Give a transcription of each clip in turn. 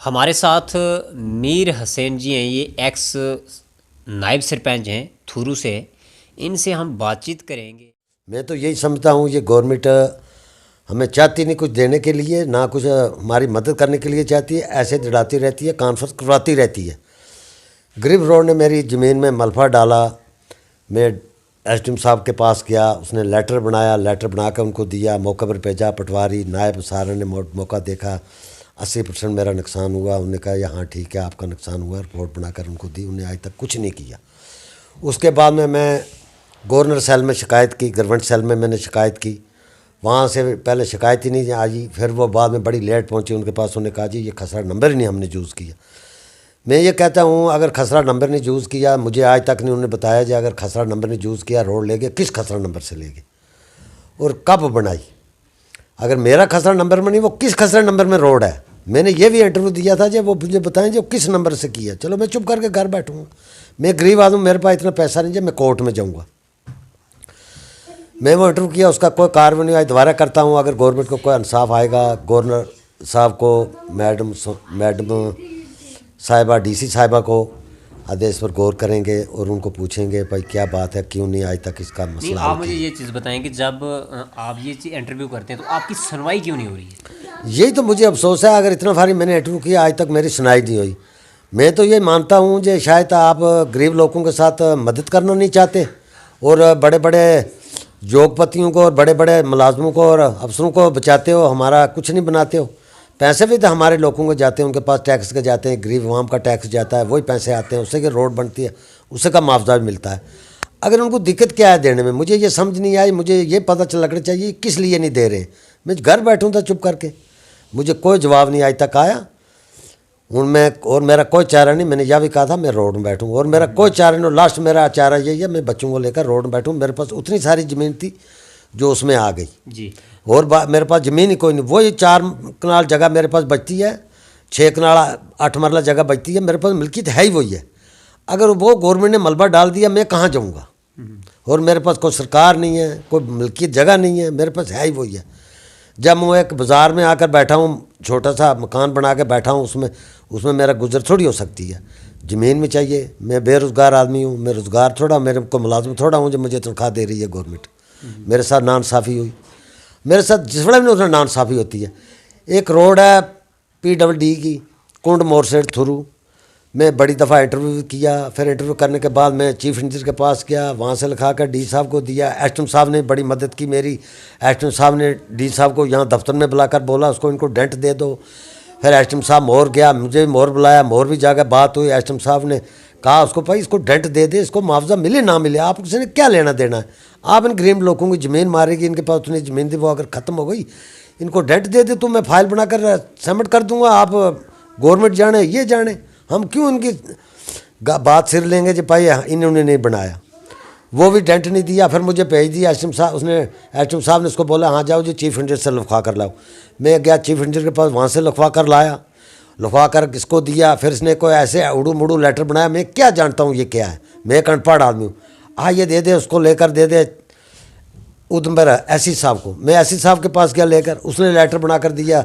हमारे साथ मीर हसैन जी हैं, ये एक्स नायब सरपंच हैं थुरू से। इनसे हम बातचीत करेंगे। मैं तो यही समझता हूँ ये गवर्नमेंट हमें चाहती नहीं कुछ देने के लिए, ना कुछ हमारी मदद करने के लिए चाहती है। ऐसे दौड़ाती रहती है, कॉन्फ्रेंस करवाती रहती है। गरीब रोड ने मेरी ज़मीन में मलफा डाला। मैं एसडीएम साहब के पास गया, उसने लेटर बनाया, लेटर बना कर उनको दिया, मौके पर भेजा। पटवारी नायब सारे ने मौका देखा। 80% मेरा नुकसान हुआ। उन्होंने कहा हाँ ठीक है आपका नुकसान हुआ, रिपोर्ट बनाकर उनको दी। उन्हें आज तक कुछ नहीं किया। उसके बाद में मैं गवर्नर सेल में शिकायत की, गवर्नमेंट सेल में मैंने शिकायत की। वहाँ से पहले शिकायत ही नहीं आई, फिर वो बाद में बड़ी लेट पहुँची उनके पास। उन्होंने कहा जी ये खसरा नंबर ही नहीं हमने यूज़ किया। मैं ये कहता हूँ अगर खसरा नंबर नहीं यूज़ किया, मुझे आज तक नहीं उन्होंने बताया जी अगर खसरा नंबर नहीं यूज़ किया रोड ले गए, किस खसरा नंबर से ले गए और कब बनाई। अगर मेरा खसरा नंबर में नहीं, वो किस खसरा नंबर में रोड है। मैंने ये भी इंटरव्यू दिया था जी, वो मुझे बताएं जो किस नंबर से किया। चलो मैं चुप करके घर बैठूँगा। मैं गरीब आदमी, मेरे पास इतना पैसा नहीं है मैं कोर्ट में जाऊँगा। मैं वो इंटरव्यू किया, उसका कोई कार्रवाई नहीं आई। दोबारा करता हूँ, अगर गवर्नमेंट को कोई इंसाफ आएगा, गवर्नर साहब को, मैडम साहिबा, डीसी साहिबा को आदेश पर गौर करेंगे और उनको पूछेंगे भाई क्या बात है, क्यों नहीं आज तक इसका मसला। आप मुझे ये चीज़ बताएं कि जब आप ये चीज़ इंटरव्यू करते हैं तो आपकी सुनवाई क्यों नहीं हो रही है? यही तो मुझे अफसोस है। अगर इतना भारी मैंने इंटरव्यू किया, आज तक मेरी सुनाई नहीं हुई। मैं तो ये मानता हूँ जो शायद आप गरीब लोगों के साथ मदद करना नहीं चाहते और बड़े बड़े जोगपतियों को और बड़े बड़े मुलाजमों को और अफसरों को बचाते हो, हमारा कुछ नहीं बनाते हो। पैसे भी तो हमारे लोगों को जाते हैं, उनके पास टैक्स के जाते हैं, गरीब अवाम का टैक्स जाता है, वही पैसे आते हैं, उससे की रोड बनती है, उससे का मुआवजा भी मिलता है। अगर उनको दिक्कत क्या है देने में, मुझे ये समझ नहीं आई। मुझे ये पता चल लगना चाहिए किस लिए नहीं दे रहे। मैं घर बैठूँ था चुप करके, मुझे कोई जवाब नहीं आज तक आया। उनमें और मेरा कोई चारा नहीं। मैंने यह भी कहा था मैं रोड में बैठूँ और मेरा कोई चारा नहीं। लास्ट मेरा चारा यही है, मैं बच्चों को लेकर रोड में बैठूँ। मेरे पास उतनी सारी ज़मीन थी जो उसमें आ गई जी। और मेरे पास ज़मीन ही कोई नहीं। वही 4 कनाल जगह मेरे पास बचती है, 6 कनाल 8 मरला जगह बचती है। मेरे पास मिल्कियत है ही वही है। अगर वो गवर्नमेंट ने मलबा डाल दिया, मैं कहाँ जाऊँगा। और मेरे पास कोई सरकार नहीं है, कोई मिल्कियत जगह नहीं है, मेरे पास है ही वही है। जब मैं एक बाज़ार में आकर बैठा हूँ, छोटा सा मकान बना के बैठा हूँ, उसमें मेरा गुजर थोड़ी हो सकती है। ज़मीन में चाहिए। मैं बेरोज़गार आदमी हूँ, मैं रोज़गार थोड़ा, मेरे को मुलाजिम थोड़ा हूँ जो मुझे तनख्वाह दे रही है गवर्नमेंट। मेरे साथ नाइंसाफ़ी हुई, मेरे साथ जिस बड़े में नाइंसाफ़ी होती है। एक रोड है PWD की, कुंड मोर से थुरू। मैं बड़ी दफ़ा इंटरव्यू किया, फिर इंटरव्यू करने के बाद मैं चीफ इंजीनियर के पास गया, वहाँ से लिखा कर डी साहब को दिया। एसडीएम साहब ने बड़ी मदद की मेरी। एसडीएम साहब ने डी साहब को यहाँ दफ्तर में बुलाकर बोला उसको इनको डेंट दे दो। फिर एसडीएम साहब मोर गया, मुझे भी मोर बुलाया, मोर भी जाकर बात हुई। एसडीएम साहब ने कहा उसको भाई इसको डेंट दे दे, इसको मुआवजा मिले ना मिले, आप किसी ने क्या लेना देना है। आप इन गरीब लोगों की ज़मीन मारेगी, इनके पास उतनी ज़मीन थी वो अगर ख़त्म हो गई, इनको डेंट दे दे तो मैं फाइल बनाकर सबमिट कर दूँगा। आप गवर्नमेंट जाने ये जाने, हम क्यों इनकी बात सिर लेंगे जो भाई इन्होंने नहीं बनाया। वो भी डेंट नहीं दिया। फिर मुझे भेज दिया एसडीएम साहब। एसडीएम साहब ने उसको बोला हाँ जाओ जी चीफ इंजीनियर से लिखवा कर लाओ। मैं गया चीफ इंजीनियर के पास, वहाँ से लिखवा कर लाया, लिखवा कर इसको दिया। फिर इसने कोई ऐसे उड़ू मुड़ू लेटर बनाया, मैं क्या जानता हूँ ये क्या है, मैं एक अनपढ़ आदमी हूँ। ये दे दे, उसको लेकर दे दे उधमपुर एससी साहब को। मैं एससी साहब के पास गया लेकर, उसने लेटर बना कर दिया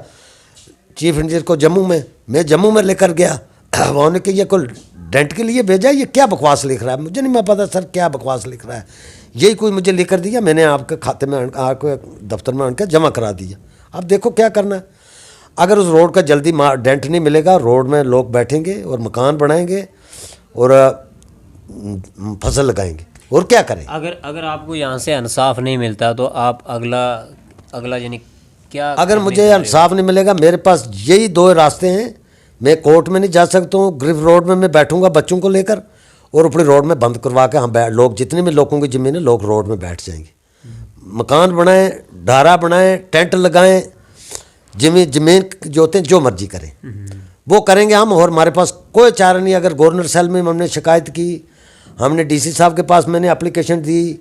चीफ इंजीनियर को जम्मू में। मैं जम्मू में लेकर गया, वहाँ ने कि ये कोई डेंट के लिए भेजा, ये क्या बकवास लिख रहा है। मुझे नहीं पता सर क्या बकवास लिख रहा है। यही कोई मुझे लेकर दिया, मैंने आपके खाते में आपके दफ्तर में आकर जमा करा दिया। अब देखो क्या करना है। अगर उस रोड का जल्दी डेंट नहीं मिलेगा, रोड में लोग बैठेंगे और मकान बनाएंगे और फसल लगाएंगे, और क्या करें। अगर आपको यहाँ से इंसाफ नहीं मिलता तो आप अगला यानी क्या? अगर मुझे इंसाफ नहीं मिलेगा, मेरे पास यही 2 रास्ते हैं। मैं कोर्ट में नहीं जा सकता हूँ, ग्रिफ रोड में मैं बैठूंगा बच्चों को लेकर और ऊपरी रोड में बंद करवा के हम लोग जितने भी लोगों की ज़मीन है लोग रोड में बैठ जाएंगे। मकान बनाएं, ढारा बनाएं, टेंट लगाएं, ज़मीन जोतें, जो मर्जी करें वो करेंगे हम। और हमारे पास कोई चारा नहीं। अगर गवर्नर सेल में हमने शिकायत की, हमने डीसी साहब के पास मैंने एप्लीकेशन दी,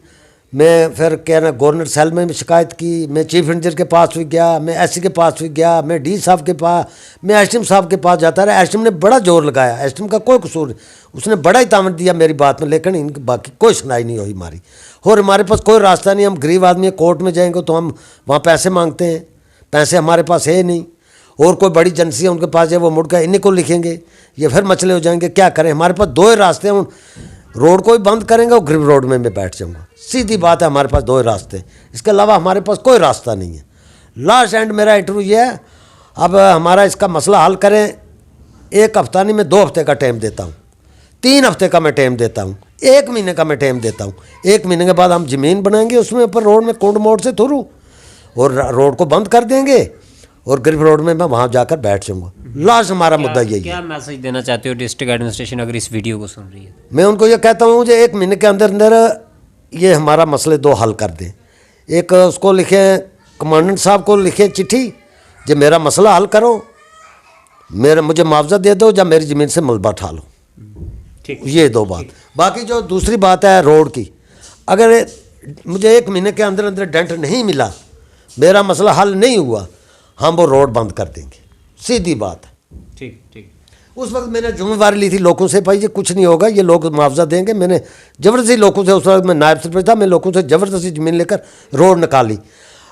मैं फिर क्या ना गवर्नर सेल में भी शिकायत की, मैं चीफ इंजीनियर के पास भी गया, मैं एससी के पास भी गया, मैं डी साहब के पास, मैं एसडीएम साहब के पास जाता रहा। एसडीएम ने बड़ा जोर लगाया, एसडीएम का कोई कसूर नहीं, उसने बड़ा ही तामत दिया मेरी बात में, लेकिन इनकी बाकी कोई सुनाई नहीं हुई हमारी। और हमारे पास कोई रास्ता नहीं, हम गरीब आदमी कोर्ट में जाएंगे तो हम वहाँ पैसे मांगते हैं, पैसे हमारे पास है नहीं। और कोई बड़ी एजेंसी है उनके पास है, वो मुड़ कर इन्हीं को लिखेंगे, ये फिर मसले हो जाएंगे। क्या करें, हमारे पास दो ही रास्ते हैं। रोड को ही बंद करेंगे और ग्रिप रोड में मैं बैठ जाऊँगा, सीधी बात है। हमारे पास दो ही रास्ते हैं, इसके अलावा हमारे पास कोई रास्ता नहीं है। लास्ट एंड मेरा इंटरव्यू ये है, अब हमारा इसका मसला हल करें। 1 हफ्ता नहीं, मैं 2 हफ्ते का टाइम देता हूँ, 3 हफ्ते का मैं टाइम देता हूँ, 1 महीने का मैं टाइम देता हूँ। 1 महीने के बाद हम ज़मीन बनाएंगे उसमें ऊपर रोड में कुंड मोड़ से थ्रू, और रोड को बंद कर देंगे और ग्रिप रोड में मैं वहाँ जाकर बैठ जाऊँगा। लास्ट हमारा मुद्दा यही है। क्या मैसेज देना चाहते हो डिस्ट्रिक्ट एडमिनिस्ट्रेशन अगर इस वीडियो को सुन रही है? मैं उनको ये कहता हूँ मुझे 1 महीने के अंदर अंदर ये हमारा मसले 2 हल कर दें। एक उसको लिखे, कमांडेंट साहब को लिखे चिट्ठी, जो मेरा मसला हल करो, मुझे मुआवजा दे दो या मेरी ज़मीन से मलबा उठा लो। ठीक, ये 2 बात। बाकी जो दूसरी बात है रोड की, अगर मुझे 1 महीने के अंदर अंदर डेंट नहीं मिला, मेरा मसला हल नहीं हुआ, हम वो रोड बंद कर देंगे, सीधी बात है। ठीक ठीक। उस वक्त मैंने जिम्मेवारी ली थी लोगों से, भाई ये कुछ नहीं होगा, ये लोग मुआवजा देंगे। मैंने ज़बरदस्ती लोगों से, उस वक्त मैं नायब सरपंच था, मैं लोगों से ज़बरदस्ती ज़मीन लेकर रोड निकाली।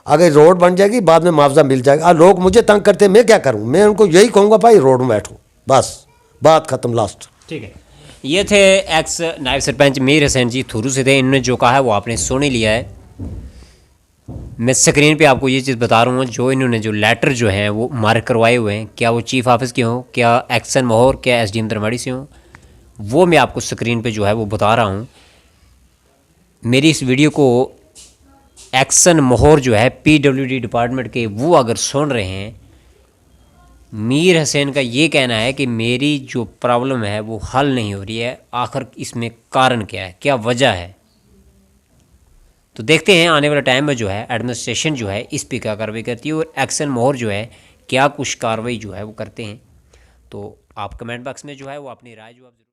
अगर रोड बन जाएगी बाद में मुआवजा मिल जाएगा। लोग मुझे तंग करते हैं, मैं क्या करूँ? मैं उनको यही कहूँगा भाई रोड में बैठो, बस बात ख़त्म, लास्ट। ठीक है, ये थे एक्स नायब सरपंच मीर हसैन जी थुरू से थे। इन्होंने जो कहा है वो आपने सुन ही लिया है। मैं स्क्रीन पे आपको ये चीज़ बता रहा हूँ, जो इन्होंने जो लेटर जो हैं वो मार्क करवाए हुए हैं, क्या वो चीफ़ ऑफिस के हों, क्या एक्सन मोहर, क्या SDM दरमाड़ी से हों, वो मैं आपको स्क्रीन पे जो है वो बता रहा हूँ। मेरी इस वीडियो को एक्सन मोहर जो है PWD डिपार्टमेंट के, वो अगर सुन रहे हैं, मीर हसैन का ये कहना है कि मेरी जो प्रॉब्लम है वो हल नहीं हो रही है, आखिर इसमें कारण क्या है, क्या वजह है। तो देखते हैं आने वाले टाइम में जो है एडमिनिस्ट्रेशन जो है इस पे क्या कार्रवाई करती है, और एक्शन मोहर जो है क्या कुछ कार्रवाई जो है वो करते हैं। तो आप कमेंट बॉक्स में जो है वो अपनी राय जो आप